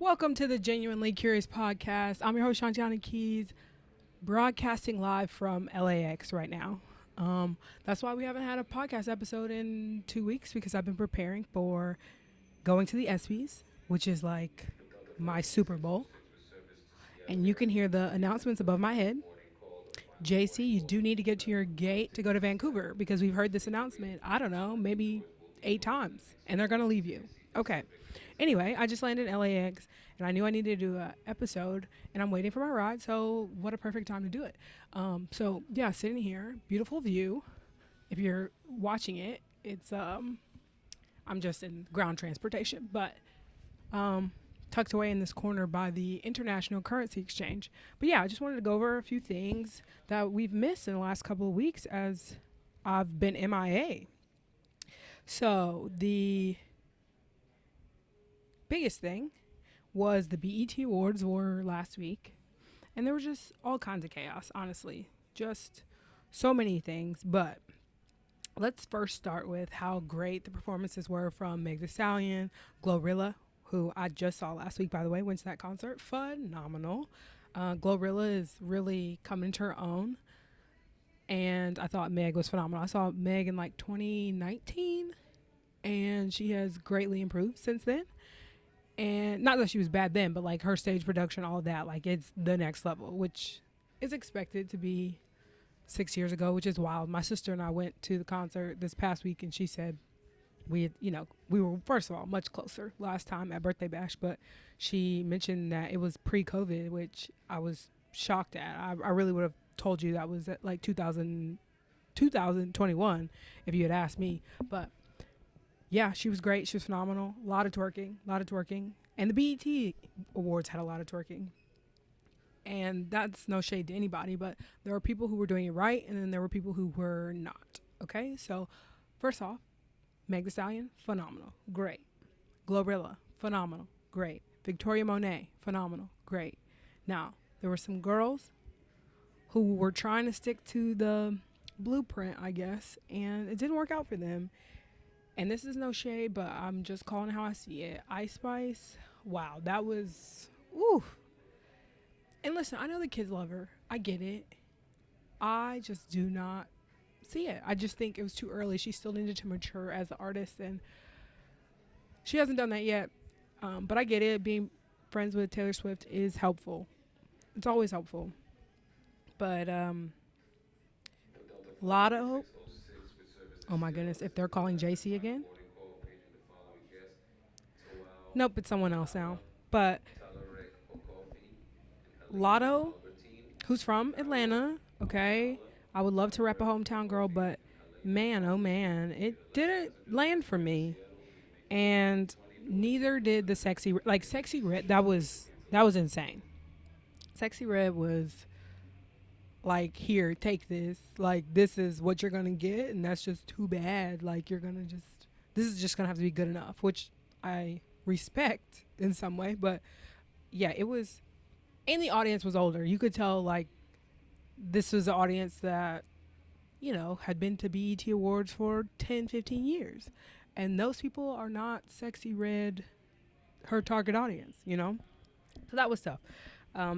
Welcome to the Genuinely Curious podcast. I'm your host, Shantiana Keys, broadcasting live from LAX right now. That's why we haven't had a podcast episode in 2 weeks because I've been preparing for going to the ESPYs, which is like my Super Bowl. And you can hear the announcements above my head. Jacey, you do need to get to your gate to go to Vancouver because we've heard this announcement, I don't know, maybe 8 times, and they're going to leave you. Okay. Anyway, I just landed in LAX, and I knew I needed to do an episode, and I'm waiting for my ride, so what a perfect time to do it. Sitting here, beautiful view. If you're watching it, it's, I'm just in ground transportation, but tucked away in this corner by the International Currency Exchange. But yeah, I just wanted to go over a few things that we've missed in the last couple of weeks as I've been MIA. So the biggest thing was the BET Awards were last week, and there was just all kinds of chaos, honestly. Just so many things, but let's first start with how great the performances were from Meg Thee Stallion, Glorilla, who I just saw last week, by the way, went to that concert. Phenomenal. Glorilla is really coming into her own, and I thought Meg was phenomenal. I saw Meg in like 2019, and she has greatly improved since then. And not that she was bad then, but like her stage production, all of that, like it's the next level, which is expected to be 6 years ago, which is wild. My sister and I went to the concert this past week, and she said we were, first of all, much closer last time at Birthday Bash, but she mentioned that it was pre-COVID, which I was shocked at. I really would have told you that was at like 2021 if you had asked me, but yeah, she was great. She was phenomenal. A lot of twerking. And the BET Awards had a lot of twerking. And that's no shade to anybody, but there were people who were doing it right, and then there were people who were not. Okay? So, first off, Meg Thee Stallion, phenomenal. Great. Glorilla, phenomenal. Great. Victoria Monet, phenomenal. Great. Now, there were some girls who were trying to stick to the blueprint, I guess, and it didn't work out for them. And this is no shade, but I'm just calling it how I see it. ESPYs, wow, that was, oof. And listen, I know the kids love her. I get it. I just do not see it. I just think it was too early. She still needed to mature as an artist, and she hasn't done that yet. But I get it. Being friends with Taylor Swift is helpful. It's always helpful. But Lotto. Oh my goodness, if they're calling Jacey again. Nope, it's someone else now. But Lotto, who's from Atlanta, okay? I would love to rep a hometown girl, but man, oh man, it didn't land for me. And neither did the Sexy Red. That was insane. Sexy Red was like, here, take this. Like, this is what you're going to get, and that's just too bad. Like, this is just going to have to be good enough, which I respect in some way. But, yeah, it was, and the audience was older. You could tell, like, this was an audience that, had been to BET Awards for 10, 15 years. And those people are not Sexy Red, her target audience, So that was tough.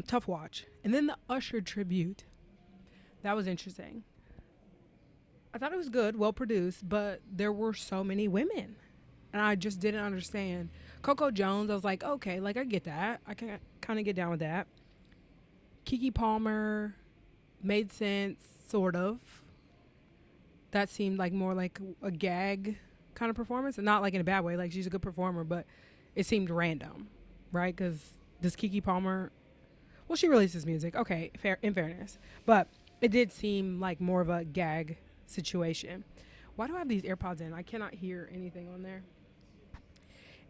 Tough watch. And then the Usher tribute. That was interesting. I thought it was good, well produced, but there were so many women. And I just didn't understand. Coco Jones, I was like, okay, like I get that. I can kind of get down with that. Keke Palmer made sense, sort of. That seemed like more like a gag kind of performance. And not like in a bad way, like she's a good performer, but it seemed random, right? Because does Keke Palmer, well, she releases music. Okay, in fairness. But it did seem like more of a gag situation. Why do I have these AirPods in? I cannot hear anything on there.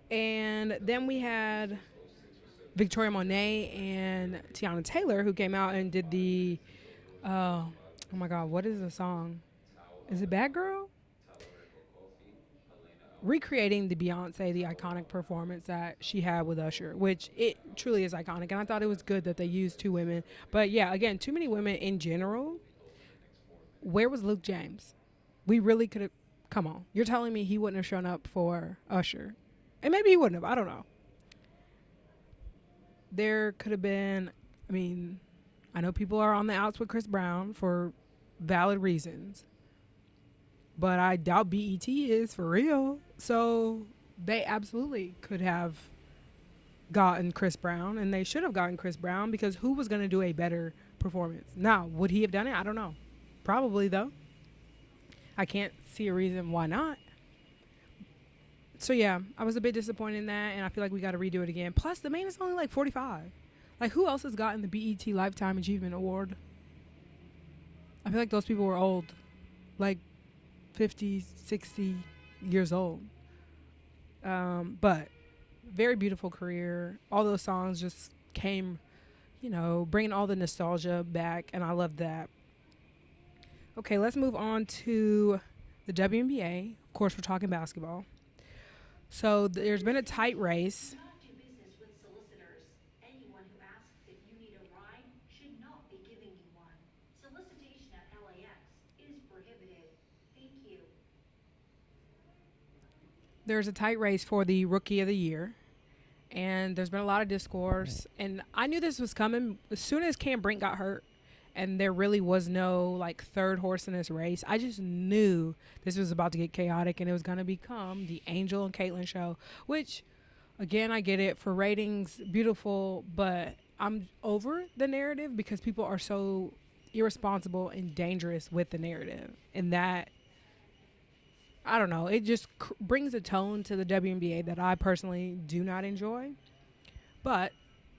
And then we had Victoria Monet and Tiana Taylor, who came out and did the, oh my God, what is the song? Is it Bad Girl? Recreating the Beyonce, the iconic performance that she had with Usher, which it truly is iconic. And I thought it was good that they used 2 women. But yeah, again, too many women in general. Where was Luke James? We really could have, come on. You're telling me he wouldn't have shown up for Usher? And maybe he wouldn't have, I don't know. there could have been, I mean, I know people are on the outs with Chris Brown for valid reasons, but I doubt BET is for real. So they absolutely could have gotten Chris Brown, and they should have gotten Chris Brown, because who was going to do a better performance? Now, would he have done it? I don't know. Probably, though. I can't see a reason why not. So, yeah, I was a bit disappointed in that, and I feel like we got to redo it again. Plus, the man is only like 45. Like, who else has gotten the BET Lifetime Achievement Award? I feel like those people were old. Like, 50, 60 years old. But very beautiful career. All those songs just came, bringing all the nostalgia back, and I love that. Okay, let's move on to the WNBA. Of course, we're talking basketball. So there's been a tight race. There's a tight race for the Rookie of the Year, and there's been a lot of discourse. And I knew this was coming as soon as Cam Brink got hurt, and there really was no like third horse in this race. I just knew this was about to get chaotic, and it was going to become the Angel and Caitlyn show, which, again, I get it for ratings, beautiful, but I'm over the narrative because people are so irresponsible and dangerous with the narrative, and that, I don't know, it just brings a tone to the WNBA that I personally do not enjoy. But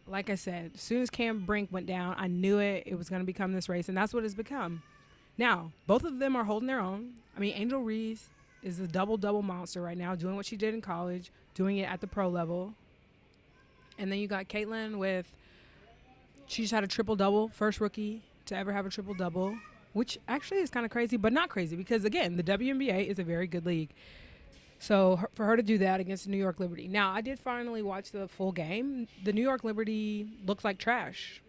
like I said, as soon as Cam Brink went down, I knew it was going to become this race, and that's what it's become. Now, both of them are holding their own. I mean, Angel Reese is a double-double monster right now, doing what she did in college, doing it at the pro level. And then you got Caitlyn she just had a triple-double, first rookie to ever have a triple-double, which actually is kind of crazy, but not crazy because, again, the WNBA is a very good league. So for her to do that against the New York Liberty. Now, I did finally watch the full game. The New York Liberty looked like trash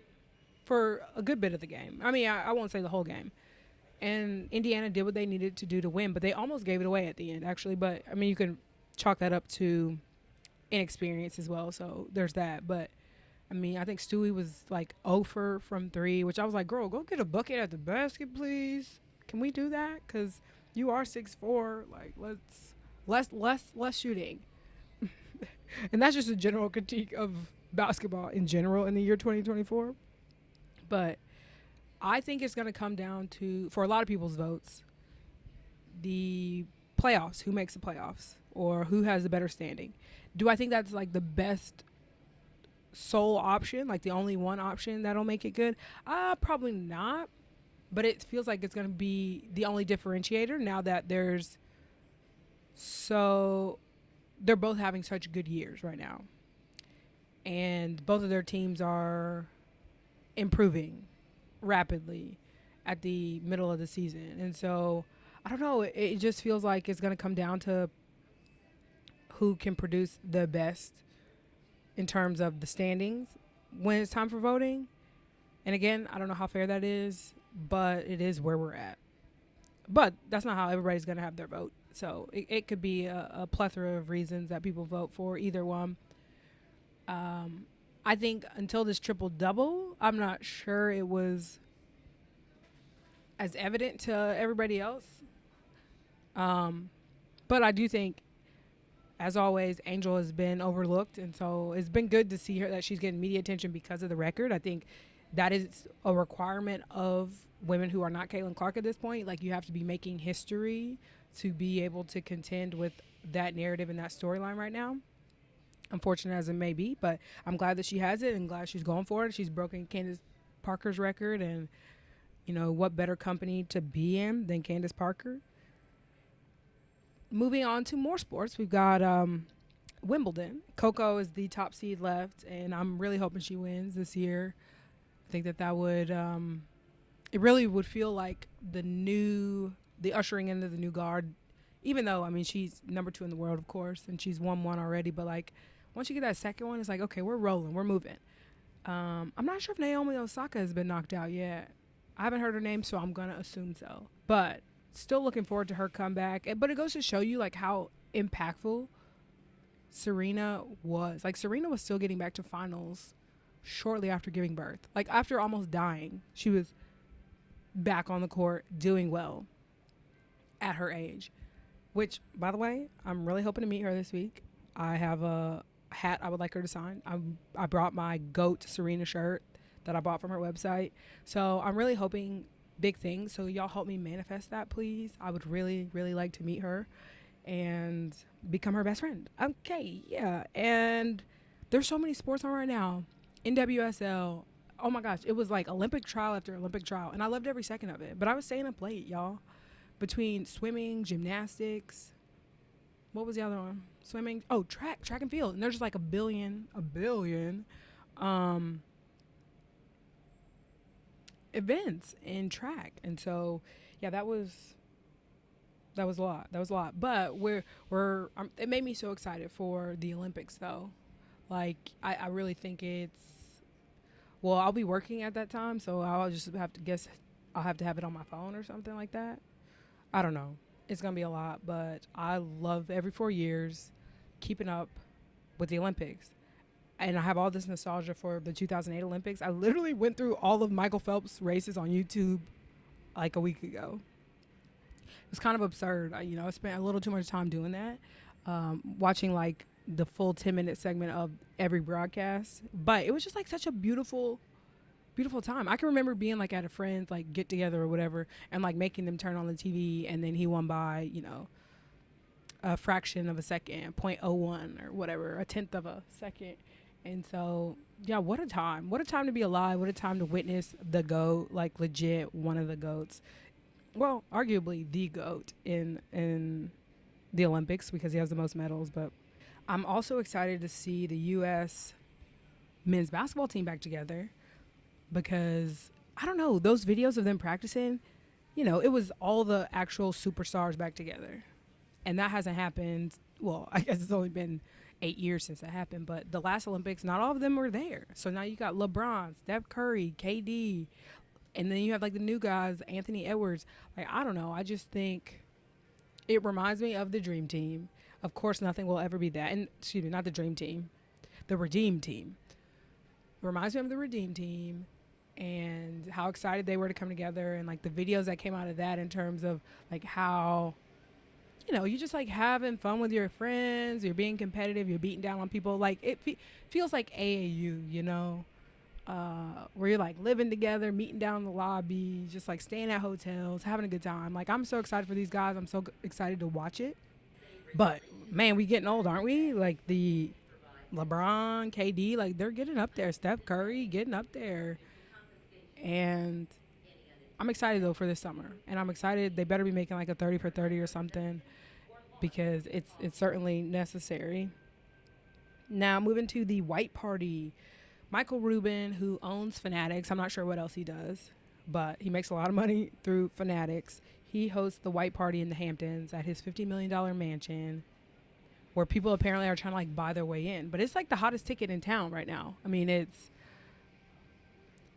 for a good bit of the game. I mean, I won't say the whole game. And Indiana did what they needed to do to win, but they almost gave it away at the end, actually. But, I mean, you can chalk that up to inexperience as well, so there's that. But, I mean, I think Stewie was like 0 from 3, which I was like, girl, go get a bucket at the basket, please. Can we do that? Because you are 6'4". Like, less shooting. And that's just a general critique of basketball in general in the year 2024. But I think it's going to come down to, for a lot of people's votes, the playoffs, who makes the playoffs or who has the better standing. Do I think that's like the best sole option, like the only one option that'll make it good? Probably not, but it feels like it's going to be the only differentiator now that they're both having such good years right now, and both of their teams are improving rapidly at the middle of the season. And so I don't know, it just feels like it's going to come down to who can produce the best in terms of the standings when it's time for voting. And again, I don't know how fair that is, but it is where we're at. But that's not how everybody's going to have their vote. So it could be a plethora of reasons that people vote for either one. I think until this triple-double, I'm not sure it was as evident to everybody else. But I do think, as always, Angel has been overlooked, and so it's been good to see her that she's getting media attention because of the record. I think that is a requirement of women who are not Caitlin Clark at this point. Like, you have to be making history to be able to contend with that narrative and that storyline right now. Unfortunate as it may be, but I'm glad that she has it and glad she's going for it. She's broken Candace Parker's record, and, what better company to be in than Candace Parker? Moving on to more sports, we've got Wimbledon. Coco is the top seed left, and I'm really hoping she wins this year. I think that would it really would feel like the ushering into the new guard, even though, I mean, she's number 2 in the world, of course, and she's won one already. But, like, once you get that second one, it's like, okay, we're rolling, we're moving. I'm not sure if Naomi Osaka has been knocked out yet. I haven't heard her name, so I'm going to assume so. But still looking forward to her comeback. But it goes to show you, like, how impactful Serena was. Like, Serena was still getting back to finals shortly after giving birth. Like after almost dying, she was back on the court doing well at her age. Which, by the way, I'm really hoping to meet her this week. I have a hat I would like her to sign. I brought my GOAT Serena shirt that I bought from her website. So I'm really hoping big things. So y'all help me manifest that, please. I would really, really like to meet her and become her best friend. Okay, yeah. And there's so many sports on right now. NWSL. Oh my gosh, it was like Olympic trial after Olympic trial, and I loved every second of it. But I was staying up late, y'all, between swimming, gymnastics. What was the other one? Swimming. Oh, track and field. And there's just like a billion events in track. And so, yeah, that was a lot. But it made me so excited for the Olympics, though. Like, I really think well, I'll be working at that time, so I'll just have to guess I'll have to have it on my phone or something like that. I don't know. It's going to be a lot, but I love every 4 years keeping up with the Olympics. And I have all this nostalgia for the 2008 Olympics. I literally went through all of Michael Phelps' races on YouTube like a week ago. It was kind of absurd. I spent a little too much time doing that, watching like the full 10-minute segment of every broadcast. But it was just like such a beautiful time. I can remember being like at a friend's like get together or whatever and like making them turn on the TV, and then he won by, a fraction of a second, 0.01 or whatever, a tenth of a second. And so, yeah, what a time. What a time to be alive. What a time to witness the GOAT, like legit one of the GOATs. Well, arguably the GOAT in the Olympics because he has the most medals. But I'm also excited to see the U.S. men's basketball team back together because, I don't know, those videos of them practicing, it was all the actual superstars back together. And that hasn't happened. Well, I guess it's only been 8 years since that happened, but the last Olympics, not all of them were there. So now you got LeBron, Steph Curry, KD, and then you have like the new guys, Anthony Edwards. Like, I don't know. I just think it reminds me of the Dream Team. Of course, nothing will ever be that. And excuse me, not the Dream Team, the Redeem Team. It reminds me of the Redeem Team and how excited they were to come together, and like the videos that came out of that in terms of like how, you just like having fun with your friends, you're being competitive, you're beating down on people. Like it feels like AAU, where you're like living together, meeting down in the lobby, just like staying at hotels, having a good time. Like, I'm so excited for these guys. I'm so excited to watch it. But man, we getting old, aren't we? Like the LeBron, KD, like they're getting up there. Steph Curry getting up there. And I'm excited though for this summer. And I'm excited they better be making like a 30 for 30 or something, because it's certainly necessary. Now, moving to the white party. Michael Rubin, who owns Fanatics, I'm not sure what else he does, but he makes a lot of money through Fanatics. He hosts the white party in the Hamptons at his $50 million mansion, where people apparently are trying to like buy their way in. But it's like the hottest ticket in town right now. I mean,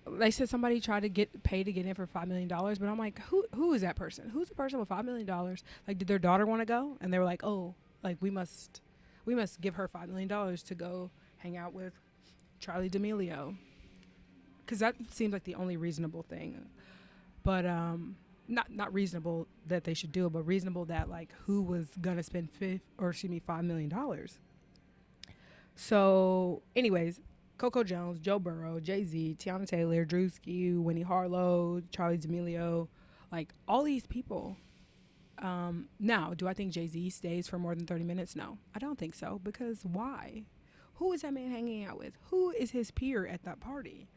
they said somebody tried to get paid to get in for $5 million, but I'm like, who is that person? Who's the person with $5 million? Like, did their daughter want to go? And they were like, oh, like we must give her $5 million to go hang out with Charlie D'Amelio, because that seems like the only reasonable thing. But not reasonable that they should do it, but reasonable that like who was gonna spend $5 million. So, anyways, Coco Jones, Joe Burrow, Jay-Z, Tiana Taylor, Drew Skew, Winnie Harlow, Charlie D'Amelio, like all these people. Now, do I think Jay-Z stays for more than 30 minutes? No, I don't think so, because why? Who is that man hanging out with? Who is his peer at that party?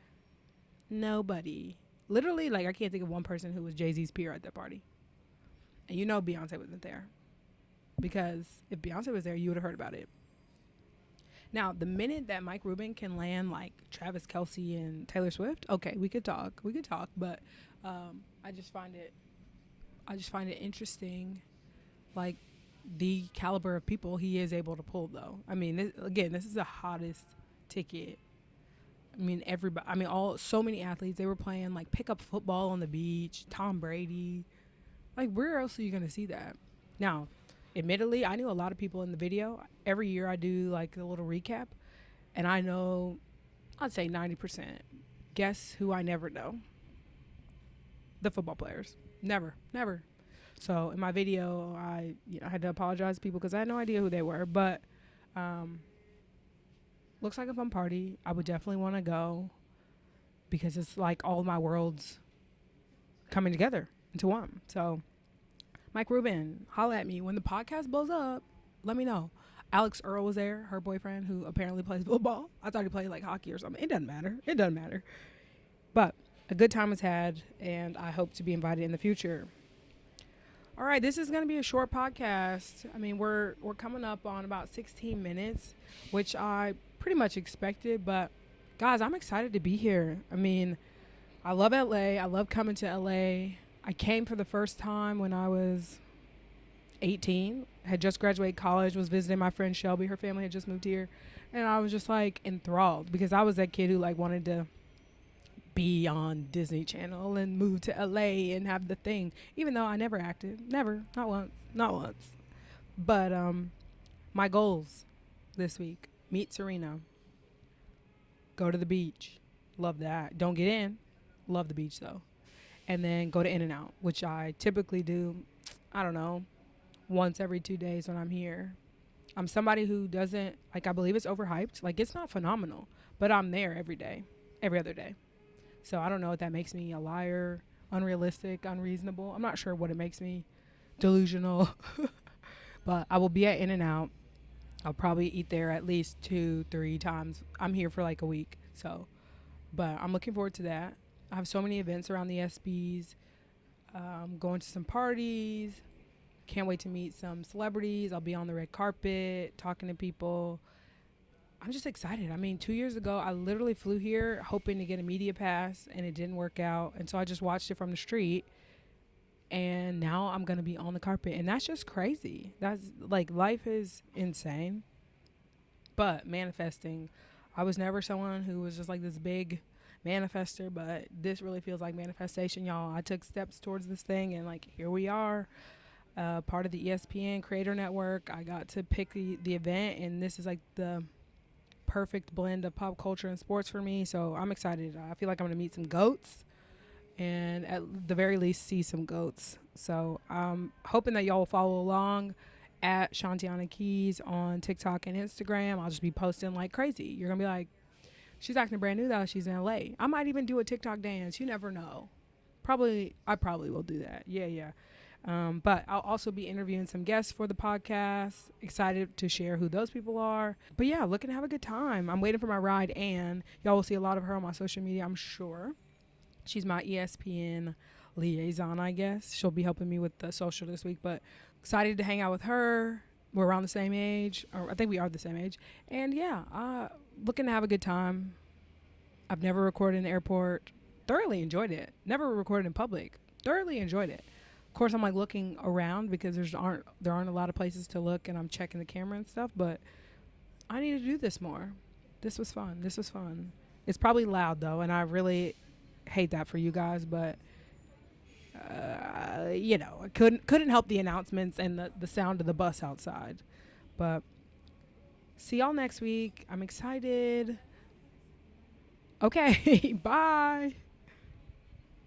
Nobody. Literally, like, I can't think of one person who was Jay-Z's peer at that party. And Beyonce wasn't there. Because if Beyonce was there, you would have heard about it. Now, the minute that Mike Rubin can land, like, Travis Kelce and Taylor Swift, okay, we could talk. But I just find it interesting, like, the caliber of people he is able to pull, though. I mean, this is the hottest ticket. I mean, everybody. I mean, so many athletes. They were playing like pickup football on the beach. Tom Brady. Like, where else are you gonna see that? Now, admittedly, I knew a lot of people in the video. Every year, I do like a little recap, and I know I'd say 90%. Guess who I never know? The football players. Never. So in my video, I had to apologize to people because I had no idea who they were. But looks like a fun party. I would definitely want to go because it's like all my worlds coming together into one. So Mike Rubin, holla at me. When the podcast blows up, let me know. Alex Earl was there, her boyfriend, who apparently plays football. I thought he played like hockey or something. It doesn't matter. But a good time was had, and I hope to be invited in the future. All right, this is going to be a short podcast. I mean, we're coming up on about 16 minutes, which I pretty much expected. But, guys, I'm excited to be here. I mean, I love LA. I love coming to LA. I came for the first time when I was 18. Had just graduated college, was visiting my friend Shelby. Her family had just moved here. And I was just, like, enthralled because I was that kid who, like, wanted to be on Disney Channel and move to LA and have the thing, even though I never acted. Never. Not once. But my goals this week: meet Serena, go to the beach, love that. Don't get in, love the beach though. And then go to In-N-Out, which I typically do, I don't know, once every 2 days when I'm here. I'm somebody who doesn't, like, I believe it's overhyped. Like, it's not phenomenal, but I'm there every day, every other day. So I don't know if that makes me a liar, unrealistic, unreasonable. I'm not sure what it makes me, delusional. But I will be at In-N-Out. I'll probably eat there at least 2-3 times. I'm here for like a week. So, but I'm looking forward to that. I have so many events around the ESPYs. Going to some parties. Can't wait to meet some celebrities. I'll be on the red carpet, talking to people. I'm just excited. I mean, 2 years ago, I literally flew here hoping to get a media pass, and it didn't work out. And so I just watched it from the street. And now I'm going to be on the carpet. And that's just crazy. That's like, life is insane. But manifesting, I was never someone who was just like this big manifester, but this really feels like manifestation, y'all. I took steps towards this thing, and like, here we are, part of the ESPN Creator Network. I got to pick the event, and this is like the perfect blend of pop culture and sports for me. So I'm excited. I feel like I'm going to meet some goats, and at the very least see some goats. So I'm hoping that y'all will follow along at Shantiana Keys on TikTok and Instagram. I'll just be posting like crazy. You're going to be like, she's acting brand new though. She's in LA. I might even do a TikTok dance. You never know. I probably will do that. Yeah. But I'll also be interviewing some guests for the podcast. Excited to share who those people are. But yeah, looking to have a good time. I'm waiting for my ride, and y'all will see a lot of her on my social media, I'm sure. She's my ESPN liaison, I guess. She'll be helping me with the social this week, but excited to hang out with her. We're around the same age, or I think we are the same age. And yeah, looking to have a good time. I've never recorded in the airport. Thoroughly enjoyed it. Never recorded in public. Thoroughly enjoyed it. Of course, I'm like looking around because there aren't a lot of places to look, and I'm checking the camera and stuff, but I need to do this more. This was fun. It's probably loud though, and I really hate that for you guys, but I couldn't help the announcements and the sound of the bus outside. But see y'all next week. I'm excited. Okay, bye.